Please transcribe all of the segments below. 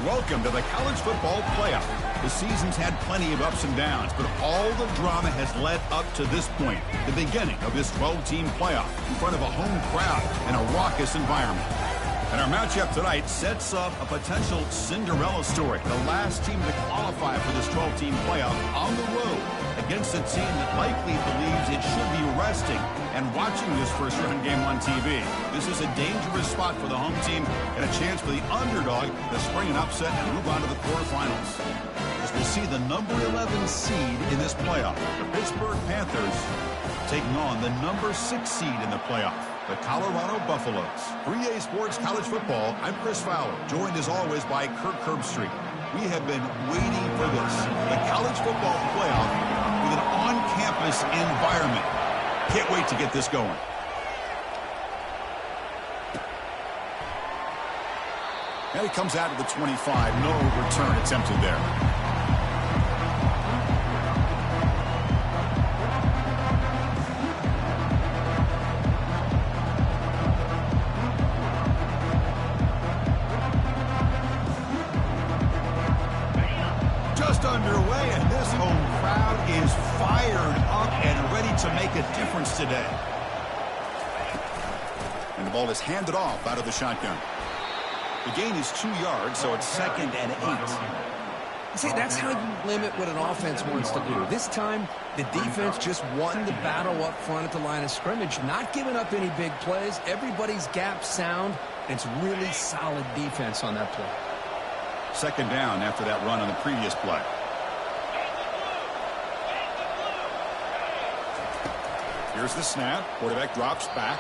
Welcome to the college football playoff. The season's had plenty of ups and downs, but all the drama has led up to this point, the beginning of this 12-team playoff in front of a home crowd and a raucous environment. And our matchup tonight sets up a potential Cinderella story. The last team to qualify for this 12-team playoff on the road against a team that likely believes it should be resting and watching this first round game on TV. This is a dangerous spot for the home team and a chance for the underdog to spring an upset and move on to the quarterfinals. As we'll see the number 11 seed in this playoff, the Pittsburgh Panthers taking on the number 6 seed in the playoff, the Colorado Buffaloes. 3A Sports College Football, I'm Chris Fowler, joined as always by Kirk Herbstreit. We have been waiting for this, the college football playoff with an on-campus environment. Can't wait to get this going. And he comes out of the 25. No return attempted there. Underway, and this home crowd is fired up and ready to make a difference today. And the ball is handed off out of the shotgun. The gain is 2 yards, so it's 2nd and 8. See, that's how you limit what an offense wants to do. This time, the defense just won the battle up front at the line of scrimmage, not giving up any big plays. Everybody's gap sound, and it's really solid defense on that play. 2nd down after that run on the previous play. Here's the snap. Quarterback drops back.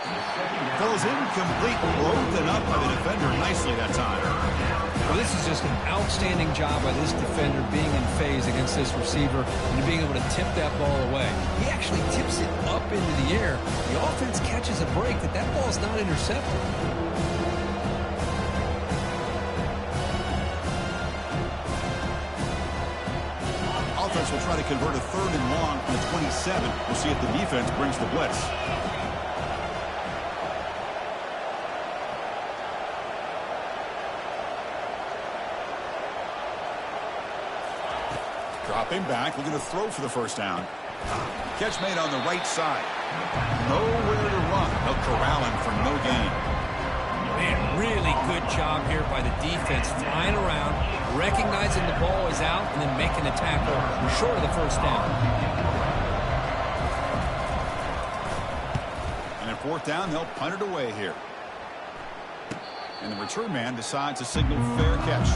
Falls incomplete. Broken up by the defender nicely that time. Well, this is just an outstanding job by this defender being in phase against this receiver and being able to tip that ball away. He actually tips it up into the air. The offense catches a break that ball's not intercepted. Offense will try to convert a 3rd and long from the 27. We'll see if the defense brings the blitz. Dropping back, looking to throw for the first down. Catch made on the right side. Nowhere to run. They'll corral him for no gain. Man, really good job here by the defense, flying around, recognizing the ball is out, and then making the tackle short of the first down. And at 4th down, they'll punt it away here. And the return man decides to signal fair catch.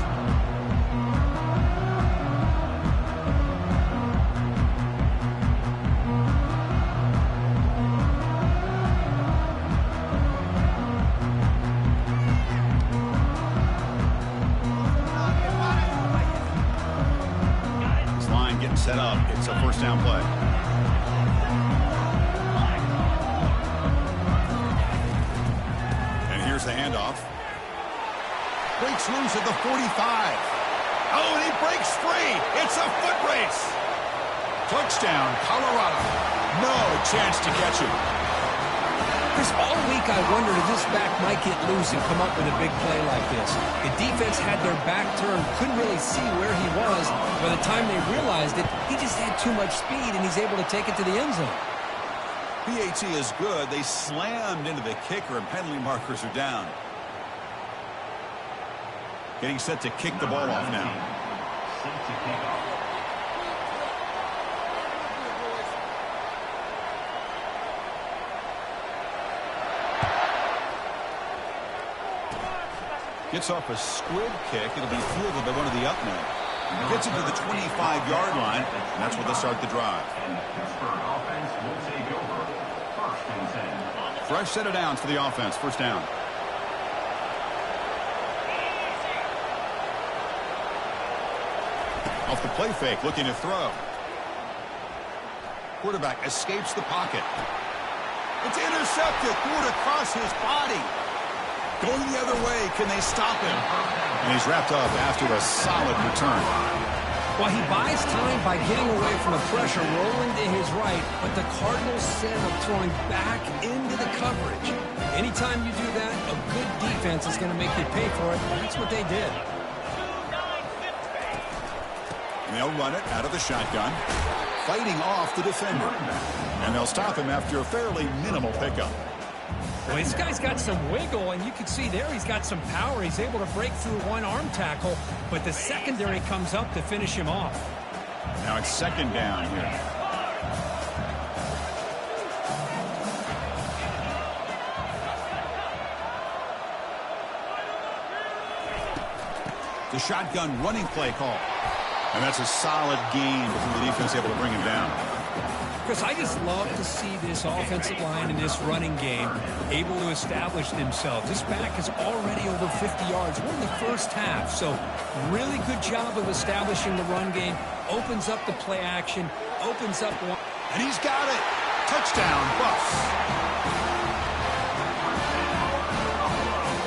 Set up. It's a 1st down play. And here's the handoff. Breaks loose at the 45. Oh, and he breaks free. It's a foot race. Touchdown, Colorado. No chance to catch him. Chris, all week I wondered if this back might get loose and come up with a big play like this. The defense had their back turned, couldn't really see where he was. By the time they realized it, he just had too much speed, and he's able to take it to the end zone. PAT is good. They slammed into the kicker, and penalty markers are down. Getting set to kick the ball off now. Gets off a squib kick. It'll be fielded by one of the up men. Gets it to the 25-yard line, and that's where they'll start the drive. Fresh set of downs for the offense. 1st down. Off the play fake, looking to throw. Quarterback escapes the pocket. It's intercepted. Threw it across his body. Going the other way. Can they stop him? And he's wrapped up after a solid return. Well, he buys time by getting away from the pressure, rolling to his right, but the Cardinals set up throwing back into the coverage. Anytime you do that, a good defense is going to make you pay for it. That's what they did. And they'll run it out of the shotgun, fighting off the defender. And they'll stop him after a fairly minimal pickup. Well, this guy's got some wiggle, and you can see there he's got some power. He's able to break through one arm tackle, but the secondary comes up to finish him off. Now it's second down here. The shotgun running play call. And that's a solid gain before the defense able to bring him down. Chris, I just love to see this offensive line in this running game able to establish themselves. This back is already over 50 yards. We're in the first half, so really good job of establishing the run game. Opens up the play action, opens up one. And he's got it. Touchdown, Buffs.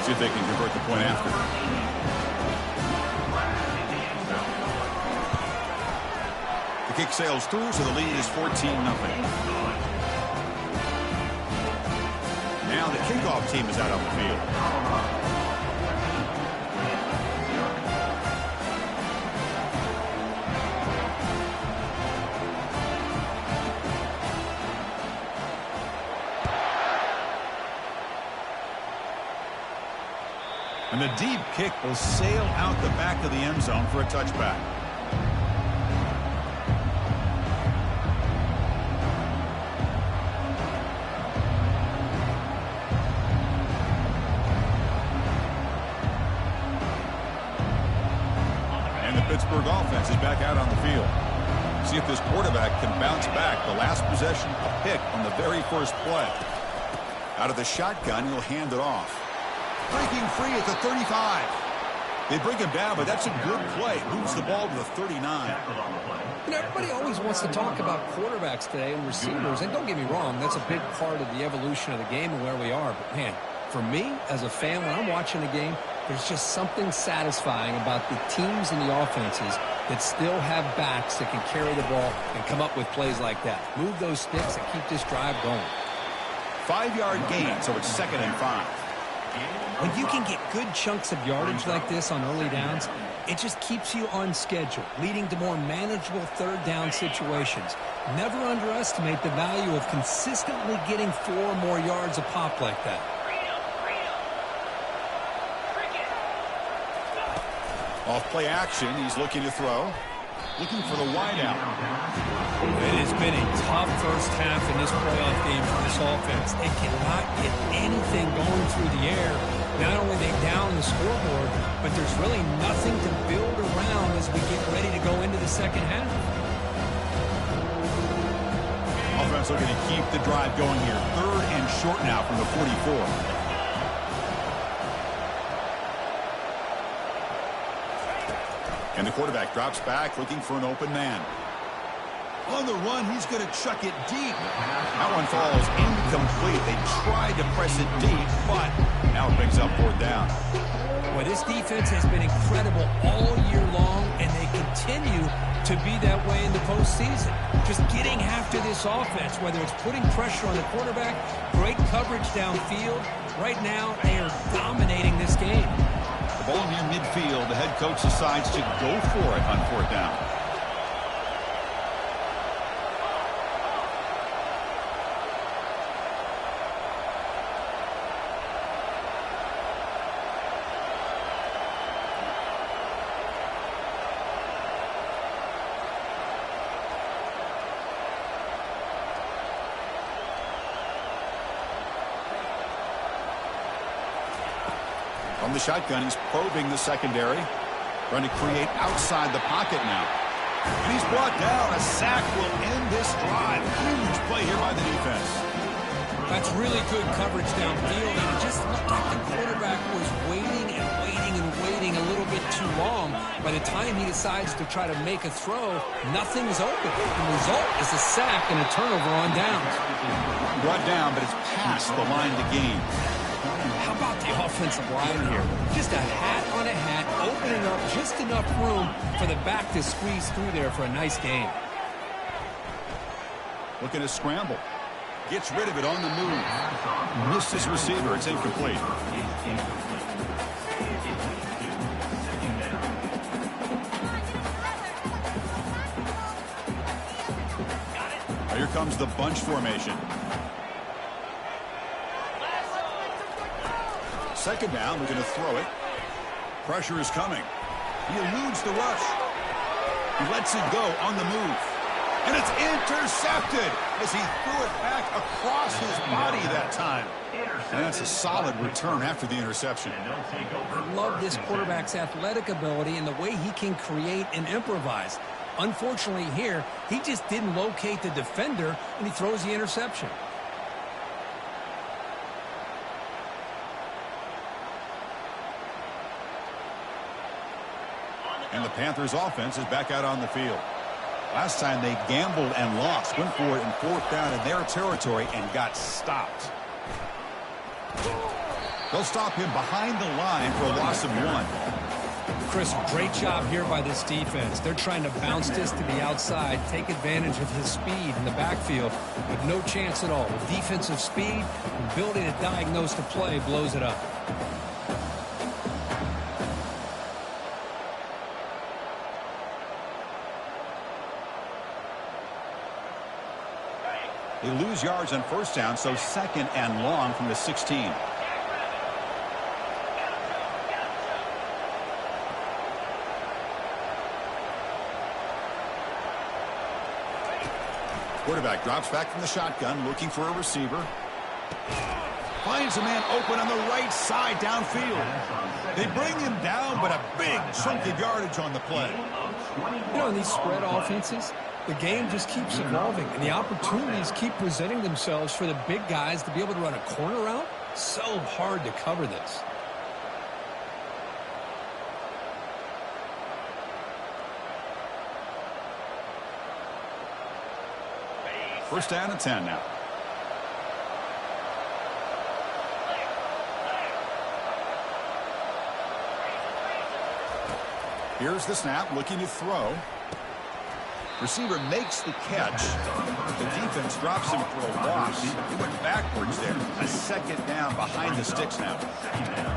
See if they can convert the point after. The kick sails through, so the lead is 14-0. Now the kickoff team is out on the field. And the deep kick will sail out the back of the end zone for a touchback. Pittsburgh offense is back out on the field. See if this quarterback can bounce back. The last possession, a pick on the very first play. Out of the shotgun, he'll hand it off. Breaking free at the 35. They bring him down, but that's a good play. Moves the ball to the 39. You know, everybody always wants to talk about quarterbacks today and receivers, and don't get me wrong, that's a big part of the evolution of the game and where we are. But, man, for me, as a fan, when I'm watching the game, there's just something satisfying about the teams and the offenses that still have backs that can carry the ball and come up with plays like that. Move those sticks and keep this drive going. 5-yard gain, so it's 2nd and 5. When you can get good chunks of yardage like this on early downs, it just keeps you on schedule, leading to more manageable third down situations. Never underestimate the value of consistently getting 4 or more yards a pop like that. Off play action, he's looking to throw. Looking for the wideout. It has been a tough first half in this playoff game for this offense. They cannot get anything going through the air. Not only are they down the scoreboard, but there's really nothing to build around as we get ready to go into the second half. Offense looking to keep the drive going here. 3rd and short now from the 44. And the quarterback drops back, looking for an open man. On the run, he's going to chuck it deep. That one falls incomplete. They tried to press it deep, but now it brings up 4th down. Well, this defense has been incredible all year long, and they continue to be that way in the postseason. Just getting after this offense, whether it's putting pressure on the quarterback, great coverage downfield. Right now, they are dominating this game. The ball near midfield. The head coach decides to go for it on 4th down. From the shotgun, he's probing the secondary. Trying to create outside the pocket now. And he's brought down. A sack will end this drive. Huge play here by the defense. That's really good coverage downfield, and it just looked like the quarterback was waiting and waiting and waiting a little bit too long. By the time he decides to try to make a throw, nothing is open. The result is a sack and a turnover on downs. Brought down, but it's past the line to gain. How about the offensive line here? Just a hat on a hat, opening up just enough room for the back to squeeze through there for a nice gain. Looking to scramble. Gets rid of it on the move. Missed his receiver. It's incomplete. Here comes the bunch formation. Second down, we're going to throw it. Pressure is coming. He eludes the rush. He lets it go on the move. And it's intercepted as he threw it back across his body that time. And that's a solid return after the interception. I love this quarterback's athletic ability and the way he can create and improvise. Unfortunately here, he just didn't locate the defender, and he throws the interception. And the Panthers offense is back out on the field. Last time they gambled and lost, went for it in fourth down in their territory and got stopped. They'll stop him behind the line for a loss of 1. Chris, great job here by this defense. They're trying to bounce this to the outside, take advantage of his speed in the backfield, but no chance at all. With defensive speed, ability to diagnose the play blows it up. They lose yards on first down, so second and long from the 16. Quarterback drops back from the shotgun, looking for a receiver. Finds a man open on the right side downfield. They bring him down, but a big chunk of yardage on the play. You know, in these spread offenses, the game just keeps evolving, and the opportunities keep presenting themselves for the big guys to be able to run a corner route. So hard to cover this. First down and 10 now. Here's the snap, looking to throw. Receiver makes the catch. The defense drops him for a loss. He went backwards there. A second down behind the sticks now.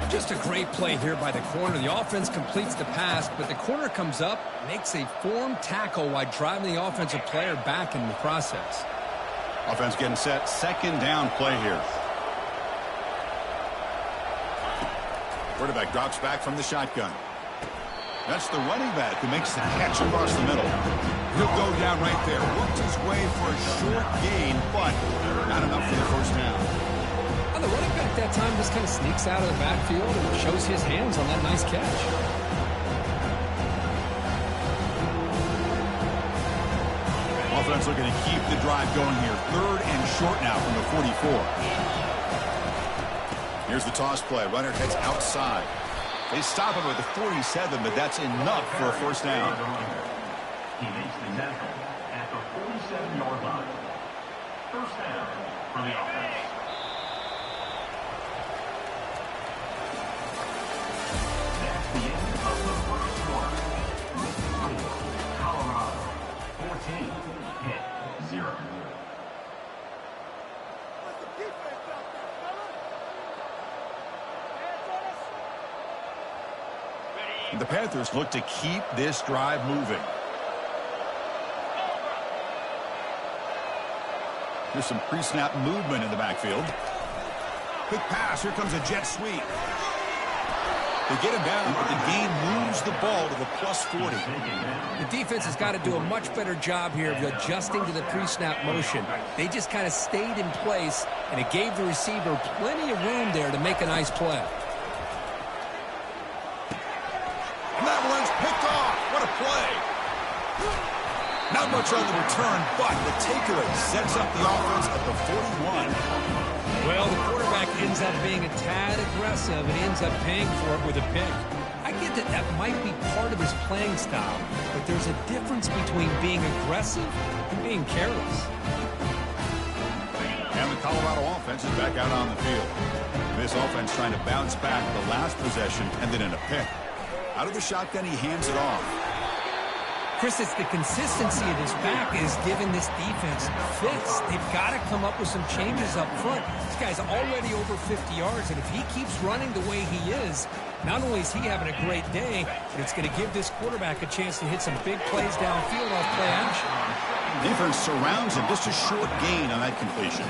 Just a great play here by the corner. The offense completes the pass, but the corner comes up, makes a form tackle while driving the offensive player back in the process. Offense getting set. Second down play here. Quarterback drops back from the shotgun. That's the running back who makes the catch across the middle. He'll go down right there. Worked his way for a short gain, but not enough for the first down. And the running back that time just kind of sneaks out of the backfield and shows his hands on that nice catch. Offense looking to keep the drive going here. Third and short now from the 44. Here's the toss play. Runner heads outside. They stop him at the 47, but that's enough for a first down. He makes the tackle at the 47-yard line. First down for the offense. That's the end of the first quarter. Colorado 14, Pitt 0. The Panthers look to keep this drive moving. There's some pre-snap movement in the backfield. Quick pass. Here comes a jet sweep. They get him down, but the game moves the ball to the plus 40. The defense has got to do a much better job here of adjusting to the pre-snap motion. They just kind of stayed in place, and it gave the receiver plenty of room there to make a nice play. And that one's picked off. What a play. Not much on the return, but the takeaway sets up the offense at the 41. Well, the quarterback ends up being a tad aggressive and ends up paying for it with a pick. I get that that might be part of his playing style, but there's a difference between being aggressive and being careless. And the Colorado offense is back out on the field. This offense trying to bounce back the last possession and then in a pick. Out of the shotgun, he hands it off. Chris, it's the consistency of his back is giving this defense fits. They've got to come up with some changes up front. This guy's already over 50 yards, and if he keeps running the way he is, not only is he having a great day, but it's going to give this quarterback a chance to hit some big plays downfield off play action. Defense surrounds him. Just a short gain on that completion.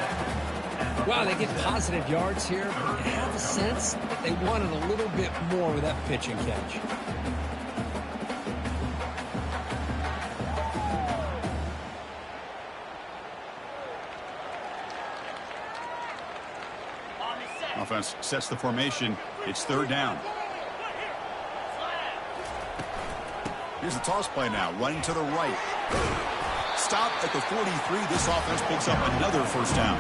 Wow, they get positive yards here, but you have a sense that they wanted a little bit more with that pitch and catch. Offense sets the formation. It's third down. Here's the toss play now. Running to the right. Stop at the 43. This offense picks up another first down.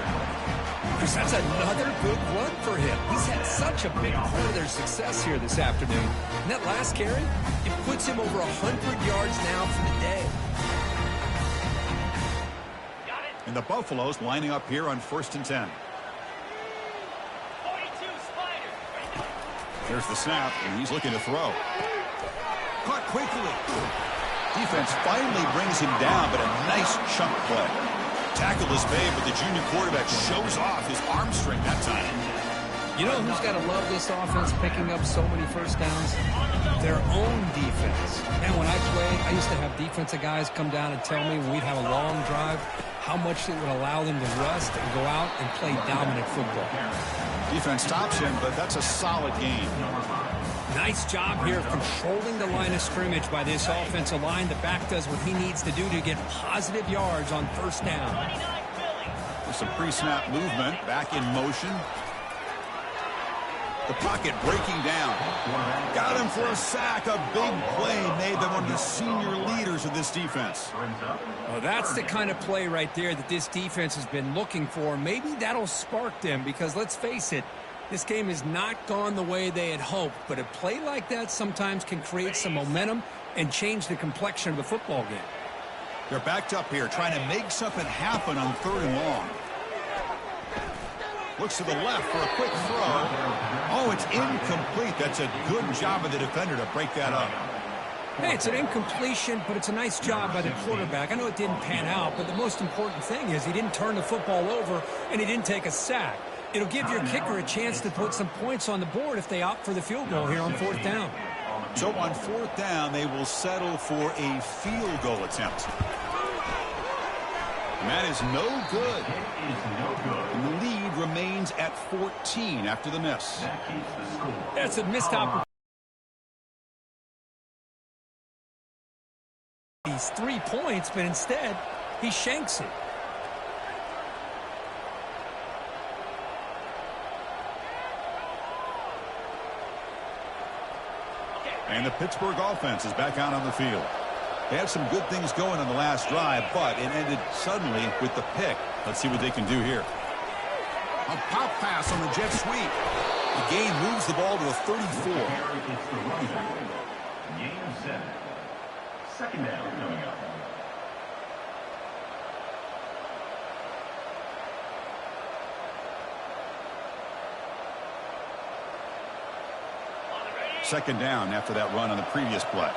Chris, that's another good run for him. He's had such a big part of their success here this afternoon. And that last carry, it puts him over 100 yards now for the day. And the Buffaloes lining up here on 1st and 10. There's the snap, and he's looking to throw. Caught quickly. Defense finally brings him down, but a nice chunk play. Tackle is made, but the junior quarterback shows off his arm strength that time. You know who's got to love this offense picking up so many first downs? Their own defense. And when I played, I used to have defensive guys come down and tell me when we'd have a long drive how much it would allow them to rest and go out and play dominant football. Defense stops him, but that's a solid game. Nice job here of controlling the line of scrimmage by this offensive line. The back does what he needs to do to get positive yards on first down. There's some pre-snap movement. Back in motion. The pocket breaking down. Got him for a sack. A big play made them one of the senior leaders of this defense. Well, that's the kind of play right there that this defense has been looking for. Maybe that'll spark them because, let's face it, this game has not gone the way they had hoped. But a play like that sometimes can create some momentum and change the complexion of the football game. They're backed up here trying to make something happen on 3rd and long. Looks to the left for a quick throw. Oh, it's incomplete. That's a good job of the defender to break that up. Hey, it's an incompletion, but it's a nice job by the quarterback. I know it didn't pan out, but the most important thing is he didn't turn the football over and he didn't take a sack. It'll give your kicker a chance to put some points on the board if they opt for the field goal here on 4th down. So on 4th down, they will settle for a field goal attempt. And that is no good. And the lead remains at 14 after the miss. That's a missed opportunity. He's 3 points, but instead, he shanks it. And the Pittsburgh offense is back out on the field. They had some good things going on the last drive, but it ended suddenly with the pick. Let's see what they can do here. A pop pass on the jet sweep. The gain moves the ball to a 34. Game 7. 2nd down coming up. Second down after that run on the previous play.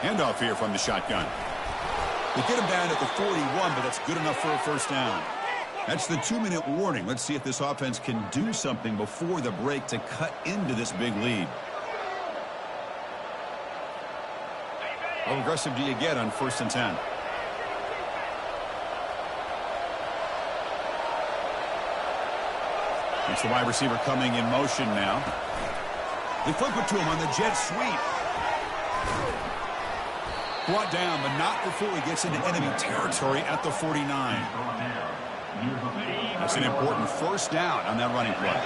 Handoff here from the shotgun. They get him down at the 41, but that's good enough for a first down. That's the 2-minute warning. Let's see if this offense can do something before the break to cut into this big lead. How aggressive do you get on 1st and 10? It's the wide receiver coming in motion now. They flip it to him on the jet sweep. Brought down, but not before he gets into enemy territory at the 49. That's an important first down on that running play.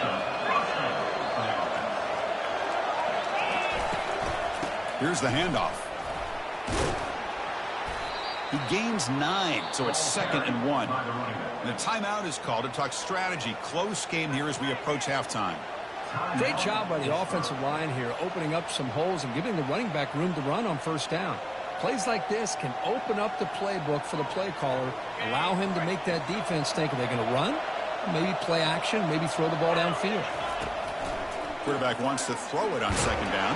Here's the handoff. He gains 9, so it's 2nd and 1. And a timeout is called to talk strategy. Close game here as we approach halftime. Great job by the offensive line here, opening up some holes and giving the running back room to run on first down. Plays like this can open up the playbook for the play caller, allow him to make that defense think, are they going to run maybe play action, maybe throw the ball downfield. Quarterback wants to throw it on second down.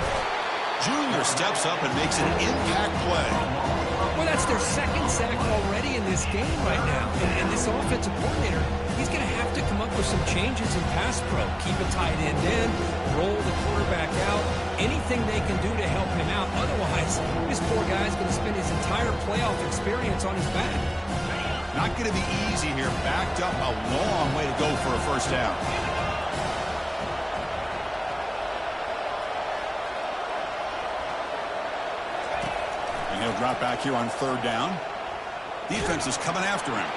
Junior steps up and makes an impact play. Well, that's their second sack already in this game right now. And this offensive coordinator, he's going to have to come up with some changes in pass pro. Keep a tight end in, roll the quarterback out, anything they can do to help him out. Otherwise, this poor guy's going to spend his entire playoff experience on his back. Not going to be easy here. Backed up, a long way to go for a first down. And he'll drop back here on third down. Defense is coming after him.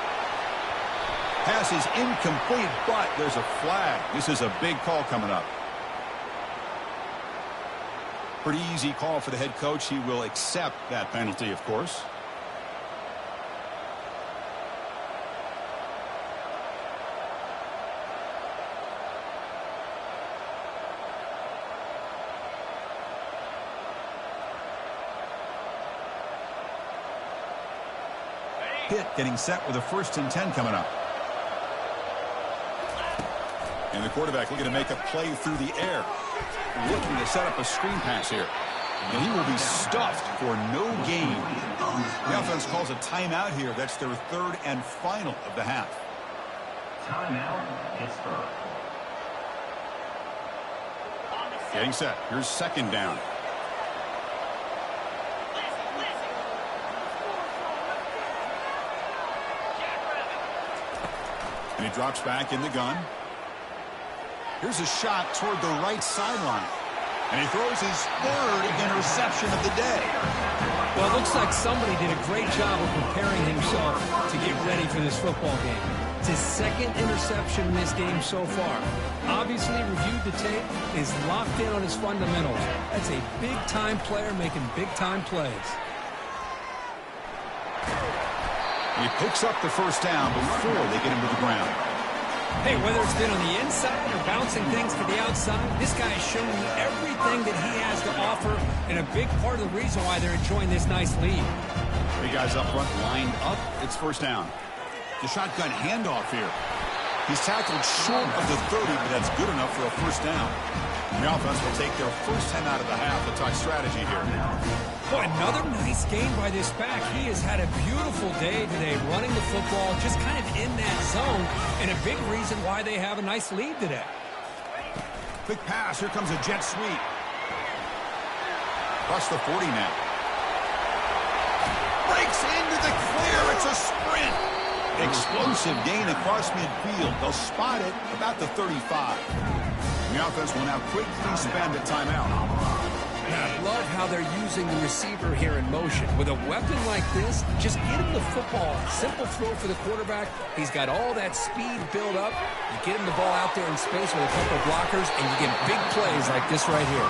Pass is incomplete, but there's a flag. This is a big call coming up. Pretty easy call for the head coach. He will accept that penalty, of course. Pitt getting set with a 1st and 10 coming up. And the quarterback looking to make a play through the air. Looking to set up a screen pass here. And he will be stuffed for no gain. The offense calls a timeout here. That's their 3rd and final of the half. Timeout, Pittsburgh. Getting set. Here's 2nd down. And he drops back in the gun. Here's a shot toward the right sideline. And he throws his 3rd interception of the day. Well, it looks like somebody did a great job of preparing himself to get ready for this football game. It's his 2nd interception in this game so far. Obviously reviewed the tape, is locked in on his fundamentals. That's a big-time player making big-time plays. He picks up the first down before they get him to the ground. Hey, whether it's been on the inside or bouncing things to the outside, this guy is showing you everything that he has to offer, and a big part of the reason why they're enjoying this nice lead. Big guys up front lined up. It's 1st down. The shotgun handoff here. He's tackled short of the 30, but that's good enough for a 1st down. The offense will take their first 10 out of the half and talk strategy here. Boy, another nice game by this back. He has had a beautiful day today running the football, just kind of in that zone, and a big reason why they have a nice lead today. Quick pass. Here comes a jet sweep. Across the 40 now. Breaks into the clear. It's a sprint. Explosive gain across midfield. They'll spot it about the 35. And the offense will now quickly spend a timeout. I love how they're using the receiver here in motion. With a weapon like this, just get him the football. Simple throw for the quarterback. He's got all that speed built up. You get him the ball out there in space with a couple of blockers, and you get big plays like this right here.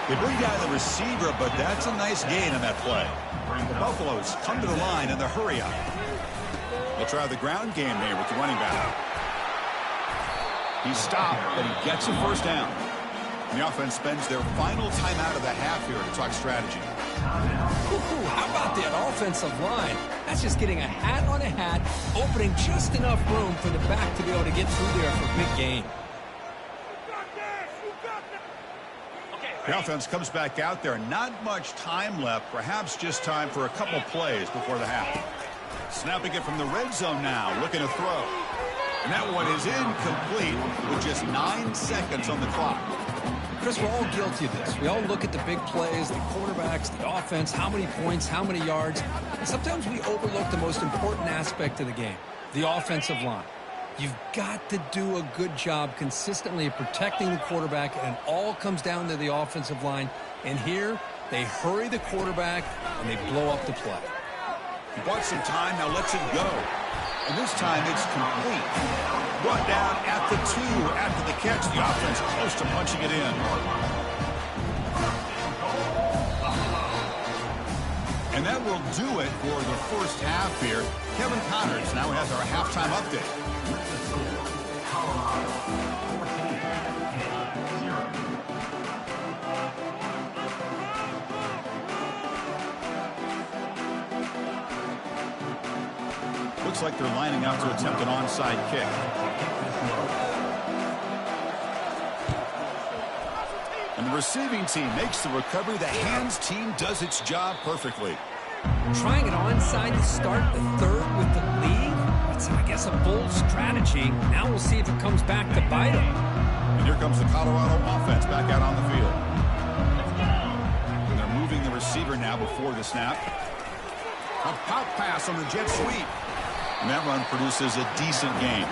They bring down the receiver, but that's a nice gain on that play. The Buffaloes come to the line in the hurry up. They'll try the ground game here with the running back. He's stopped, but he gets a 1st down. The offense spends their final timeout of the half here to talk strategy. How about that offensive line? That's just getting a hat on a hat, opening just enough room for the back to be able to get through there for a big gain. The offense comes back out there. Not much time left. Perhaps just time for a couple plays before the half. Snapping it from the red zone now. Looking to throw. And that one is incomplete with just 9 seconds on the clock. Chris, we're all guilty of this. We all look at the big plays, the quarterbacks, the offense, how many points, how many yards. And sometimes we overlook the most important aspect of the game, the offensive line. You've got to do a good job consistently of protecting the quarterback, and it all comes down to the offensive line. And here, they hurry the quarterback, and they blow up the play. He bought some time, now lets it go. And this time it's complete. Brought down at the 2 after the catch. The offense close to punching it in. And that will do it for the first half here. Kevin Connors now has our halftime update. Looks like they're lining up to attempt an onside kick. The receiving team makes the recovery. The hands team does its job perfectly. Trying it onside to start the third with the lead. It's, I guess, a bold strategy. Now we'll see if it comes back to bite them. And here comes the Colorado offense back out on the field. And they're moving the receiver now before the snap. A pop pass on the jet sweep. And that run produces a decent gain.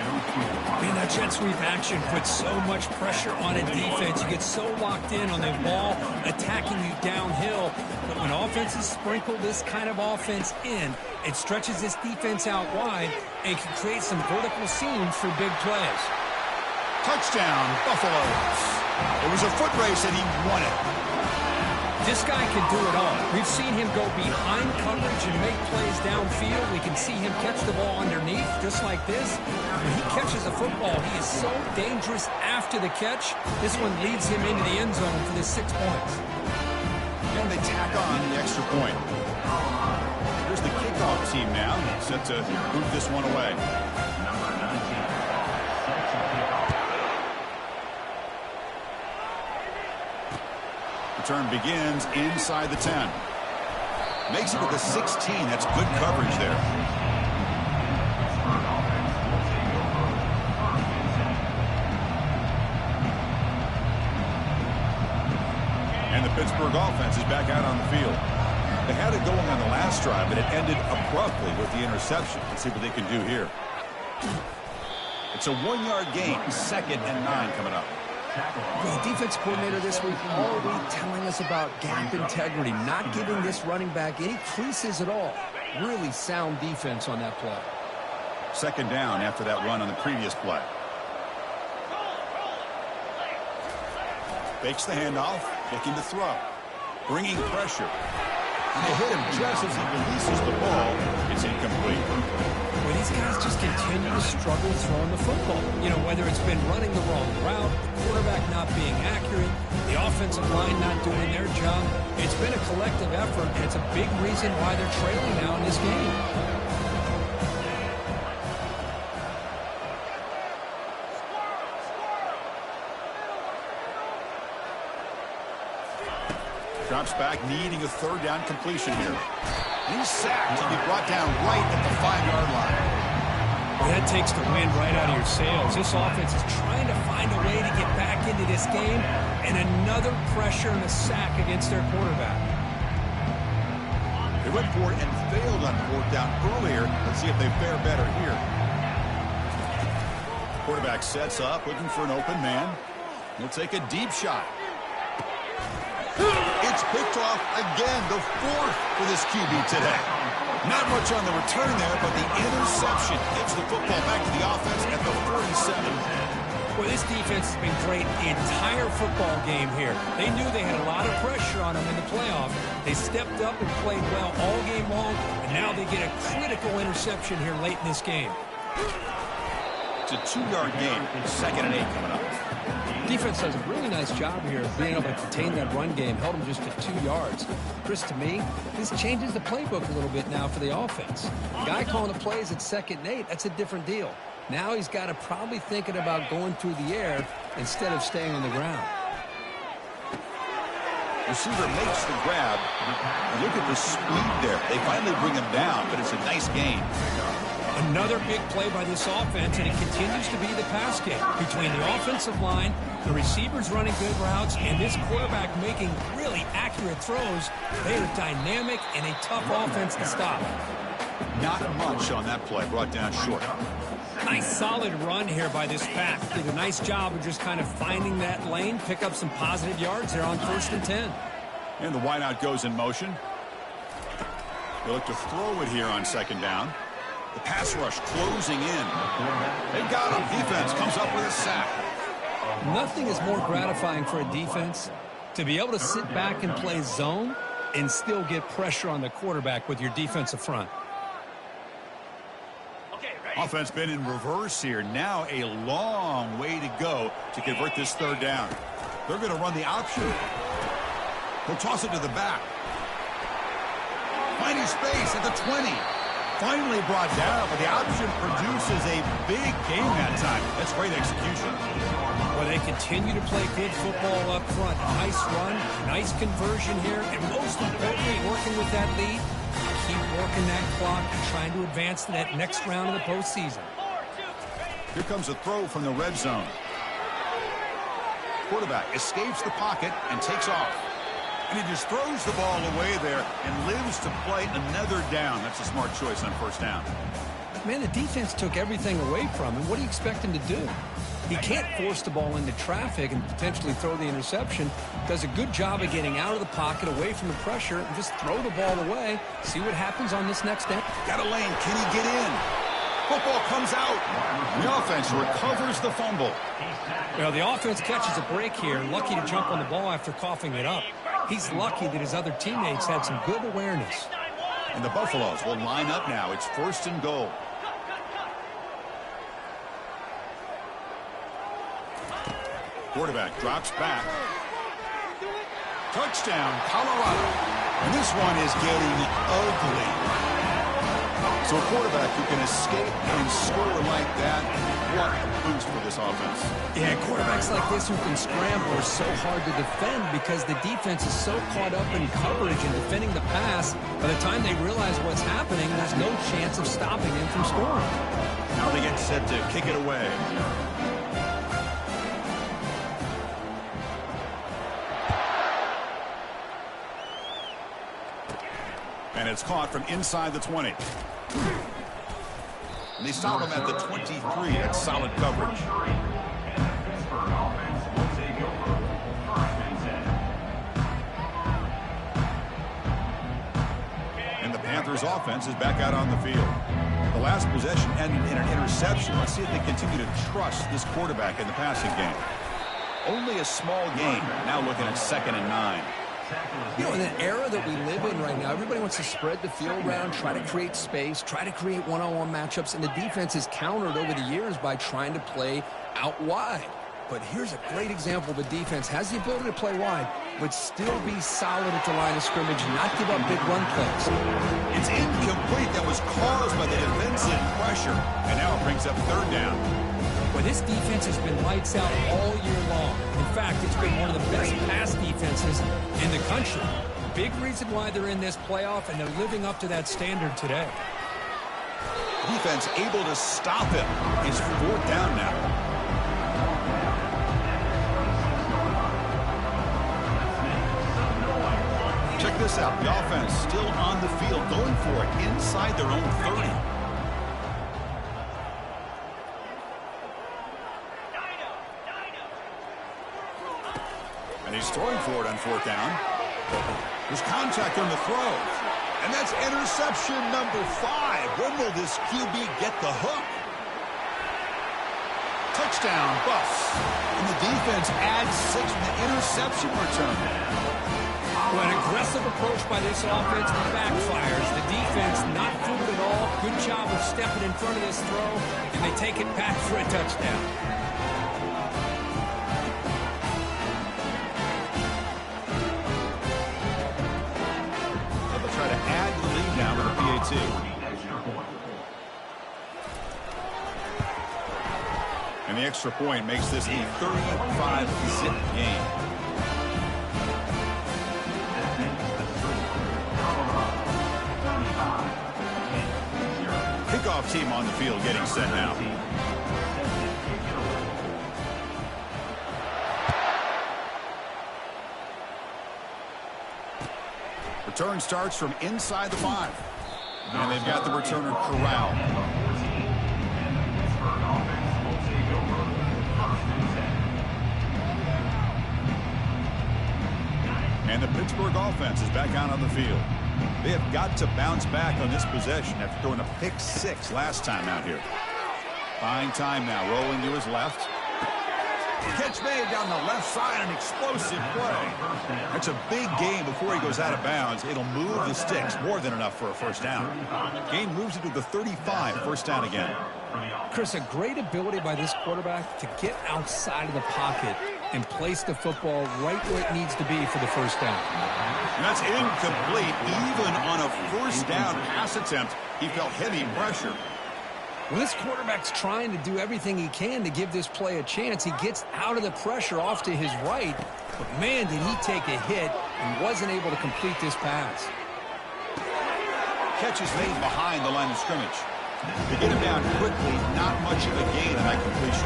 Man, that jet sweep action puts so much pressure on a defense. You get so locked in on the ball attacking you downhill. But when offenses sprinkle this kind of offense in, it stretches this defense out wide and can create some vertical seams for big plays. Touchdown, Buffalo. It was a foot race and he won it. This guy can do it all. We've seen him go behind coverage and make plays downfield. We can see him catch the ball underneath, just like this. When he catches a football, he is so dangerous after the catch. This one leads him into the end zone for the 6 points. And they tack on the extra point. Here's the kickoff team now, set to move this one away. Return begins inside the 10. Makes it to the 16. That's good coverage there. And the Pittsburgh offense is back out on the field. They had it going on the last drive, but it ended abruptly with the interception. Let's see what they can do here. It's a 1-yard gain, 2nd and 9 coming up. The defense coordinator this week all week telling us about gap integrity, not giving this running back any creases at all. Really sound defense on that play. 2nd down after that run on the previous play. Fakes the handoff, looking to throw. Bringing pressure. And they hit him just as he releases the ball. It's incomplete. Well, these guys just continue to struggle throwing the football. You know, whether it's been running the wrong route, the quarterback not being accurate, the offensive line not doing their job. It's been a collective effort, and it's a big reason why they're trailing now in this game. Drops back, needing a 3rd down completion here. And he's sacked to be brought down right at the 5-yard line. Well, that takes the wind right out of your sails. This offense is trying to find a way to get back into this game, and another pressure and a sack against their quarterback. They went for it and failed on 4th down earlier. Let's see if they fare better here. Quarterback sets up, looking for an open man. He'll take a deep shot. It's picked off again, the 4th for this QB today. Not much on the return there, but the interception gets the football back to the offense at the 47. Well, this defense has been great the entire football game here. They knew they had a lot of pressure on them in the playoff. They stepped up and played well all game long, and now they get a critical interception here late in this game. It's a 2-yard gain, 2nd and 8 coming up. Defense does a really nice job here of being able to contain that run game, held them just to 2 yards. Chris, to me, this changes the playbook a little bit now for the offense. The guy calling the plays at 2nd and 8, that's a different deal. Now he's got to probably thinking about going through the air instead of staying on the ground. Receiver makes the grab. Look at the speed there. They finally bring him down, but it's a nice gain. Another big play by this offense, and it continues to be the pass game. Between the offensive line, the receivers running good routes, and this quarterback making really accurate throws, they are dynamic and a tough offense to stop. Not much on that play, brought down short. Nice solid run here by this back. Did a nice job of just kind of finding that lane, pick up some positive yards there on 1st and 10. And the wideout goes in motion. They look to throw it here on 2nd down. The pass rush closing in. They got him. Defense comes up with a sack. Nothing is more gratifying for a defense to be able to sit back and play zone and still get pressure on the quarterback with your defensive front. Offense been in reverse here. Now a long way to go to convert this 3rd down. They're going to run the option. He'll toss it to the back. Finding space at the 20. Finally brought down, but the option produces a big gain that time. That's great execution. Well, they continue to play good football up front. Nice run, nice conversion here, and most importantly, working with that lead, keep working that clock and trying to advance to that next round of the postseason. Here comes a throw from the red zone. Quarterback escapes the pocket and takes off. And he just throws the ball away there and lives to play another down. That's a smart choice on first down. Man, the defense took everything away from him. What do you expect him to do? He can't force the ball into traffic and potentially throw the interception. Does a good job of getting out of the pocket, away from the pressure, and just throw the ball away. See what happens on this next down. Got a lane. Can he get in? Football comes out. The offense recovers the fumble. Well, the offense catches a break here. Lucky to jump on the ball after coughing it up. He's lucky that his other teammates had some good awareness. And the Buffaloes will line up now. It's 1st and goal. Quarterback drops back. Touchdown, Colorado. And this one is getting ugly. So a quarterback who can escape and score like that, what a boost for this offense. Yeah, quarterbacks like this who can scramble are so hard to defend because the defense is so caught up in coverage and defending the pass. By the time they realize what's happening, there's no chance of stopping him from scoring. Now they get set to kick it away. And it's caught from inside the 20. And they stop him at the 23. That's solid coverage. And the Panthers offense is back out on the field. The last possession ended in an interception. Let's see if they continue to trust this quarterback in the passing game. Only a small gain. Now looking at 2nd and 9. You know, in the era that we live in right now, everybody wants to spread the field around, try to create space, try to create one-on-one matchups, and the defense is countered over the years by trying to play out wide. But here's a great example of a defense has the ability to play wide, but still be solid at the line of scrimmage and not give up big run plays. It's incomplete. That was caused by the defensive pressure, and now it brings up 3rd down. Well, this defense has been lights out all year long. In fact, it's been one of the best pass defenses in the country. Big reason why they're in this playoff, and they're living up to that standard today. Defense able to stop him. It's 4th down now. Check this out. The offense still on the field, going for it inside their own 30. And he's throwing for it on 4th down. There's contact on the throw. And that's interception number 5. When will this QB get the hook? Touchdown, Buffs. And the defense adds 6 with the interception return. Well, an aggressive approach by this offense backfires. The defense not fooled at all. Good job of stepping in front of this throw, and they take it back for a touchdown. They'll try to add to the lead now with a PAT. And the extra point makes this a 35-zip game. Kickoff team on the field getting set now. Return starts from inside the 5. And they've got the returner corralled. And the Pittsburgh offense is back out on the field. They have got to bounce back on this possession after throwing a pick-6 last time out here. Buying time now, rolling to his left. Catch made down the left side, an explosive play. That's a big gain before he goes out of bounds. It'll move the sticks, more than enough for a first down. Gain moves it to the 35, first down again. Chris, a great ability by this quarterback to get outside of the pocket and place the football right where it needs to be for the first down. And that's incomplete. Even on a first down pass attempt, he felt heavy pressure. Well, this quarterback's trying to do everything he can to give this play a chance. He gets out of the pressure off to his right, but man, did he take a hit and wasn't able to complete this pass. Catch is made behind the line of scrimmage. They get him down quickly, not much of a gain on that completion.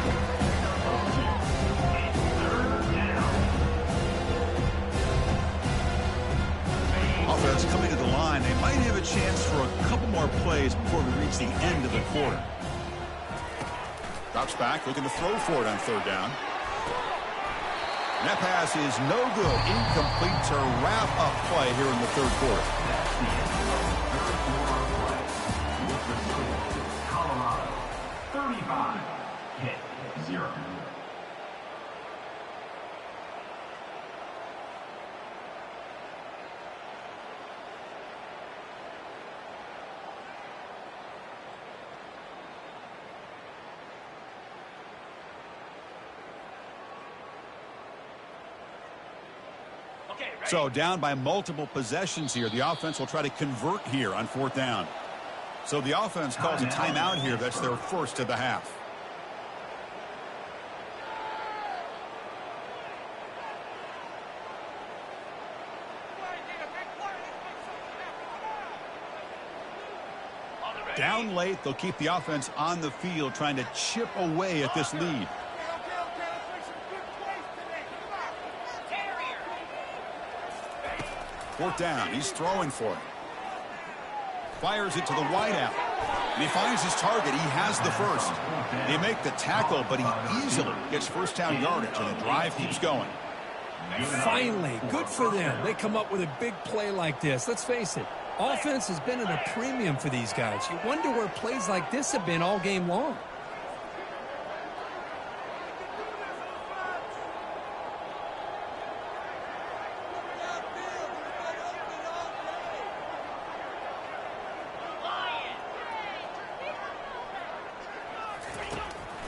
Offense coming to the line. They might have a chance for a couple more plays before we reach the end of the quarter. Drops back, looking to throw for it on third down. And that pass is no good. Incomplete to wrap up play here in the third quarter. Colorado, 35, Pitt, 0. So down by multiple possessions here. The offense will try to convert here on fourth down. So the offense calls a timeout here. That's their first of the half. Down late, they'll keep the offense on the field trying to chip away at this lead. Fourth down. He's throwing for it. Fires it to the wideout. And he finds his target. He has the first. They make the tackle, but he easily gets first down yardage, and the drive keeps going. Finally, good for them. They come up with a big play like this. Let's face it, offense has been at a premium for these guys. You wonder where plays like this have been all game long.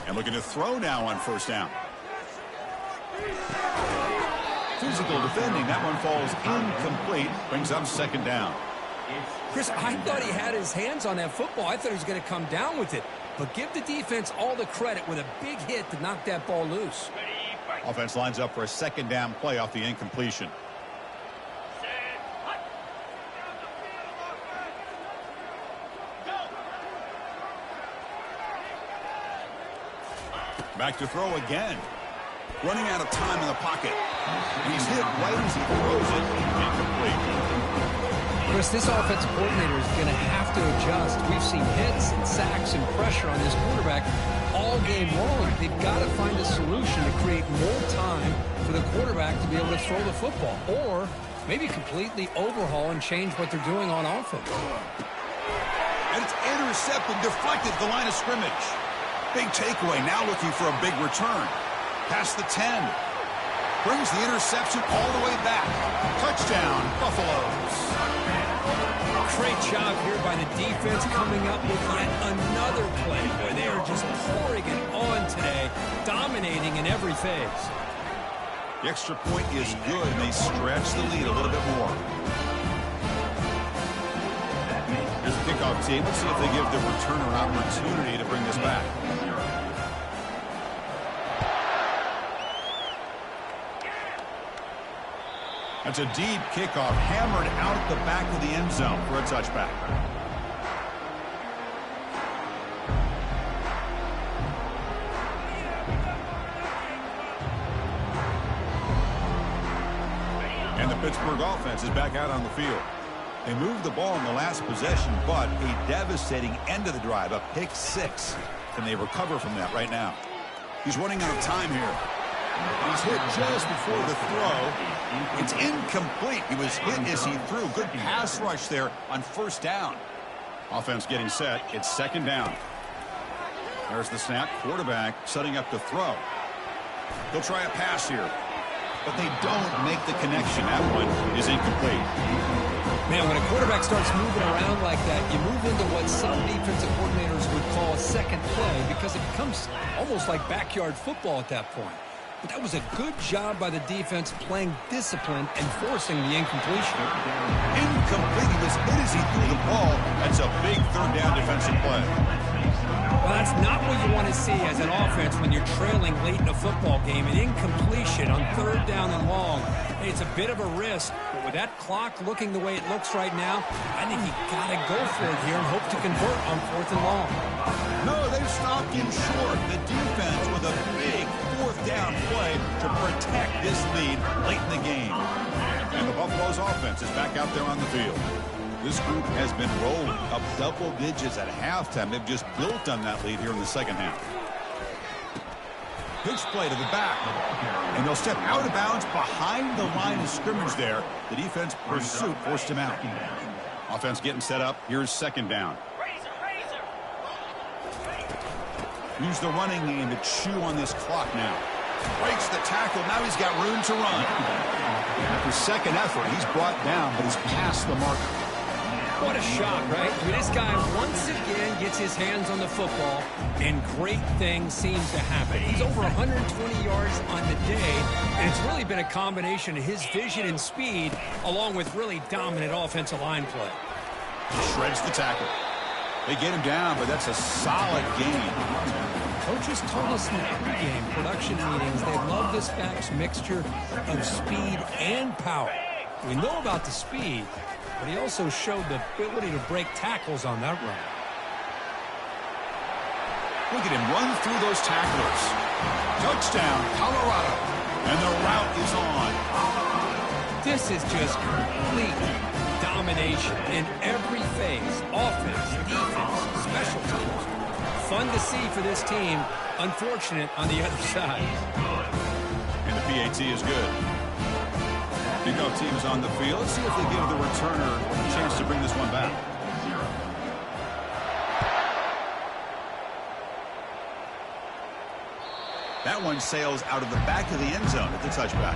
And looking to throw now on first down. Physical defending. That one falls incomplete. Brings up second down. Chris, I thought he had his hands on that football. I thought he was going to come down with it. But give the defense all the credit with a big hit to knock that ball loose. Offense lines up for a second down play off the incompletion. Back to throw again. Running out of time in the pocket. And he's hit right as he throws it. Incomplete. Chris, this offensive coordinator is going to have to adjust. We've seen hits and sacks and pressure on this quarterback all game long. They've got to find a solution to create more time for the quarterback to be able to throw the football. Or maybe completely overhaul and change what they're doing on offense. And it's intercepted, deflected at the line of scrimmage. Big takeaway, now looking for a big return. Past the 10. Brings the interception all the way back. Touchdown, Buffaloes. Great job here by the defense coming up with yet another play where they are just pouring it on today, dominating in every phase. The extra point is good, and they stretch the lead a little bit more. Here's the kickoff team. Let's see if they give the returner an opportunity to bring this back. That's a deep kickoff, hammered out the back of the end zone for a touchback. And the Pittsburgh offense is back out on the field. They moved the ball in the last possession, but a devastating end of the drive, a pick six. Can they recover from that right now? He's running out of time here. He's hit just before the throw. It's incomplete. He was hit as he threw. Good pass rush there on first down. Offense getting set. It's second down. There's the snap. Quarterback setting up to throw. They'll try a pass here, but they don't make the connection. That one is incomplete. Man, when a quarterback starts moving around like that, you move into what some defensive coordinators would call a second play because it becomes almost like backyard football at that point. But that was a good job by the defense playing discipline and forcing the incompletion. Incomplete. He was hit as he threw the ball. That's a big third down defensive play. Well, that's not what you want to see as an offense when you're trailing late in a football game. An incompletion on 3rd down and long. Hey, it's a bit of a risk, but with that clock looking the way it looks right now, I think you got to go for it here and hope to convert on 4th and long. No, they've stopped him short. The defense with a big 4th down play to protect this lead late in the game. And the Buffalo's offense is back out there on the field. This group has been rolling up double digits at halftime. They've just built on that lead here in the second half. Pitch play to the back. And they'll step out of bounds behind the line of scrimmage there. The defense pursuit forced him out. Offense getting set up. Here's 2nd down. Use the running game to chew on this clock now. Breaks the tackle. Now he's got room to run. After second effort, he's brought down, but he's past the marker. What a shot, right? I mean, this guy once again gets his hands on the football, and great things seem to happen. He's over 120 yards on the day, and it's really been a combination of his vision and speed, along with really dominant offensive line play. He shreds the tackle. They get him down, but that's a solid gain. Coaches told us in the pregame production meetings they love this back's mixture of speed and power. We know about the speed, but he also showed the ability to break tackles on that run. Look at him run through those tacklers. Touchdown, Colorado. And the route is on. This is just complete domination in every phase. Offense, defense, special teams. Fun to see for this team. Unfortunate on the other side. And the PAT is good. Kickoff team is on the field. Let's see if they give the returner a chance to bring this one back. That one sails out of the back of the end zone at the touchback.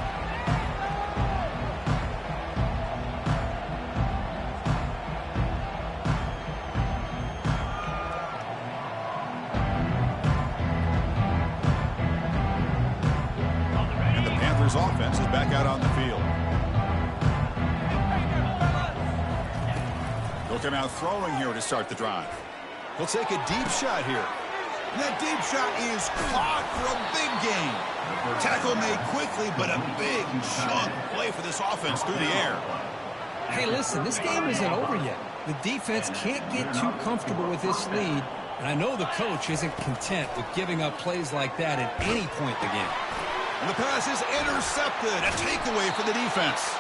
And the Panthers offense is back out on the field. They'll come out throwing here to start the drive. He'll take a deep shot here. And that deep shot is caught for a big gain. Tackle made quickly, but a big chunk play for this offense through the air. Hey, listen, this game isn't over yet. The defense can't get too comfortable with this lead, and I know the coach isn't content with giving up plays like that at any point in the game. And the pass is intercepted. A takeaway for the defense.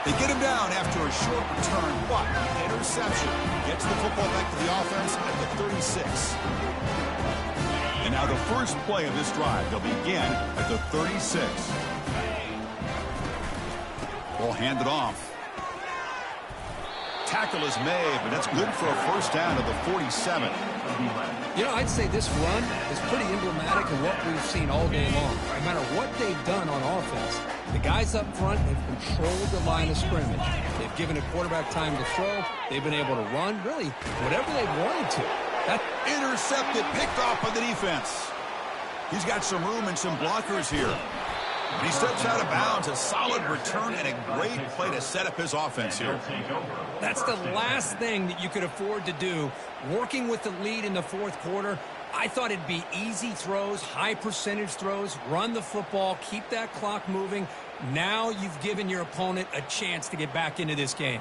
They get him down after a short return, but the interception gets the football back to the offense at the 36. And now the first play of this drive, they'll begin at the 36. Ball handed off. Tackle is made, but that's good for a first down to the 47. You know, I'd say this run is pretty emblematic of what we've seen all day long. No matter what they've done on offense, the guys up front have controlled the line of scrimmage. They've given a quarterback time to throw. They've been able to run, really, whatever they've wanted to. That intercepted, picked off by the defense. He's got some room and some blockers here. And he steps out of bounds. A solid return and a great play to set up his offense here. That's the last thing that you could afford to do. Working with the lead in the fourth quarter, I thought it'd be easy throws, high percentage throws, run the football, keep that clock moving. Now you've given your opponent a chance to get back into this game.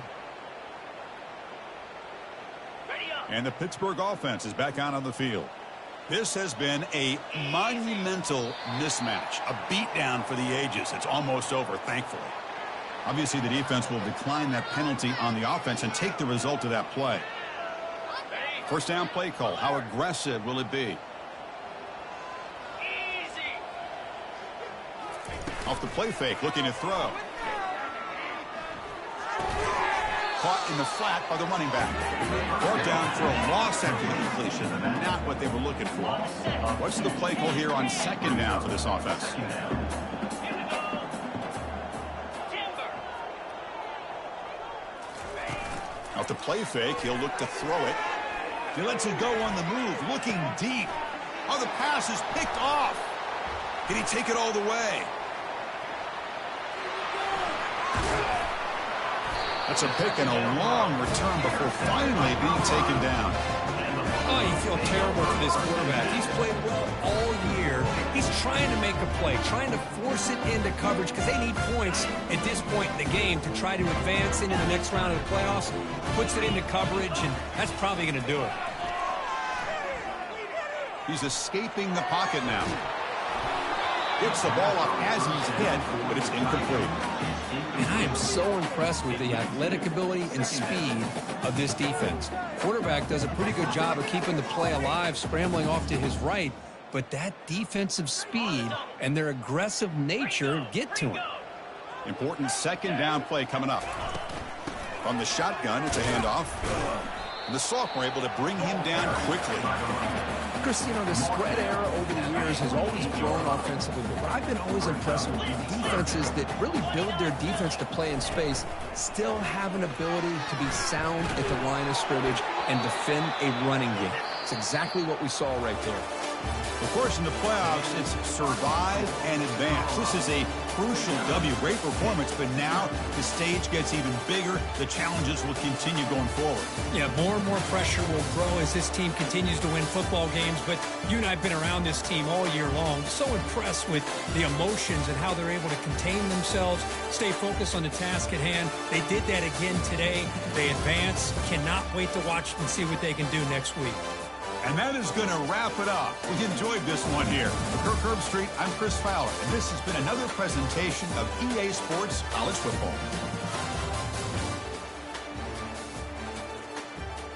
And the Pittsburgh offense is back out on the field. This has been a monumental mismatch, a beatdown for the ages. It's almost over, thankfully. Obviously, the defense will decline that penalty on the offense and take the result of that play. First down play call. How aggressive will it be? Off the play fake, looking to throw. Caught in the flat by the running back. Brought down for a loss after the completion. Not what they were looking for. What's the play call here on second down for this offense? Off the play fake, he'll look to throw it. He lets it go on the move, looking deep. Oh, the pass is picked off. Can he take it all the way? That's a pick and a long return before finally being taken down. Oh, you feel terrible for this quarterback. He's played well all year. He's trying to make a play, trying to force it into coverage because they need points at this point in the game to try to advance into the next round of the playoffs. Puts it into coverage, and that's probably going to do it. He's escaping the pocket now. Gets the ball up as he's hit, but it's incomplete. And I am so impressed with the athletic ability and speed of this defense. Quarterback does a pretty good job of keeping the play alive, scrambling off to his right, but that defensive speed and their aggressive nature get to him. Important second down play coming up. From the shotgun, it's a handoff. The sophomore able to bring him down quickly. Chris, you know, the spread era over the years has always grown offensively, but I've been always impressed with defenses that really build their defense to play in space, still have an ability to be sound at the line of scrimmage and defend a running game. It's exactly what we saw right there. Of course, in the playoffs, it's survive and advance. This is a crucial W. Great performance, but now the stage gets even bigger. The challenges will continue going forward. Yeah, more and more pressure will grow as this team continues to win football games, but you and I have been around this team all year long. So impressed with the emotions and how they're able to contain themselves, stay focused on the task at hand. They did that again today. They advance. Cannot wait to watch and see what they can do next week. And that is going to wrap it up. We enjoyed this one here. For Kirk Herbstreit, I'm Chris Fowler, and this has been another presentation of EA Sports College Football.